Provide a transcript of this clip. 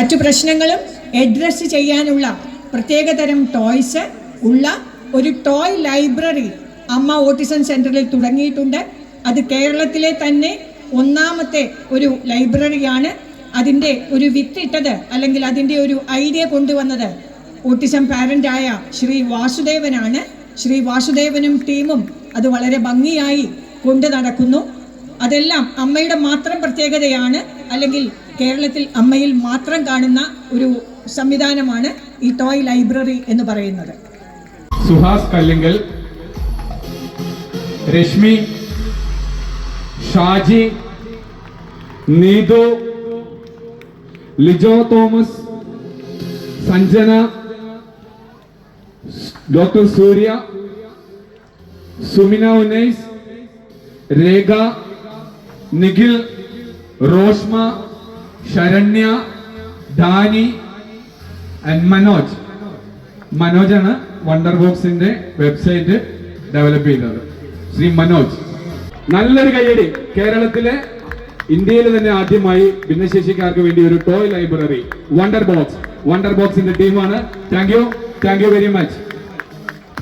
മറ്റു പ്രശ്നങ്ങളും അഡ്രസ്സ് ചെയ്യാനുള്ള പ്രത്യേകതരം ടോയ്സ് ഉള്ള ഒരു ടോയ് ലൈബ്രറി അമ്മ ഓട്ടിസം സെന്ററിൽ തുടങ്ങിയിട്ടുണ്ട്. അത് കേരളത്തിലെ തന്നെ ഒന്നാമത്തെ ഒരു ലൈബ്രറിയാണ്. അതിൻ്റെ ഒരു വിത്തിട്ടത് അല്ലെങ്കിൽ അതിൻ്റെ ഒരു ഐഡിയ കൊണ്ടുവന്നത് ഓട്ടിസം പാരൻ്റായ ശ്രീ വാസുദേവനാണ്. ശ്രീ വാസുദേവനും ടീമും അത് വളരെ ഭംഗിയായി കൊണ്ടു നടക്കുന്നു. അതെല്ലാം അമ്മയുടെ മാത്രം പ്രത്യേകതയാണ്, അല്ലെങ്കിൽ കേരളത്തിൽ അമ്മയിൽ മാത്രം കാണുന്ന ഒരു സംവിധാനമാണ് ഈ ടോയ് ലൈബ്രറി എന്ന് പറയുന്നത്. Suhas Kallingal, Reshmi, Shaji, Neethu, Lijo Thomas, Sanjana, doctor Surya, Sumina Unais, Rekha, Nikhil, Roshma, Saranya, Dhani and Manoj. മനോജാണ് വണ്ടർ ബോക്സിന്റെ വെബ്സൈറ്റ് ഡെവലപ്പ് ചെയ്തത്. ശ്രീ മനോജ്. നല്ലൊരു കയ്യടി. കേരളത്തിലെ, ഇന്ത്യയിൽ തന്നെ ആദ്യമായി ഭിന്നശേഷിക്കാർക്ക് വേണ്ടി ഒരു ടോയ് ലൈബ്രറി വണ്ടർ ബോക്സിന്റെ ടീമാണ്. Thank you very much.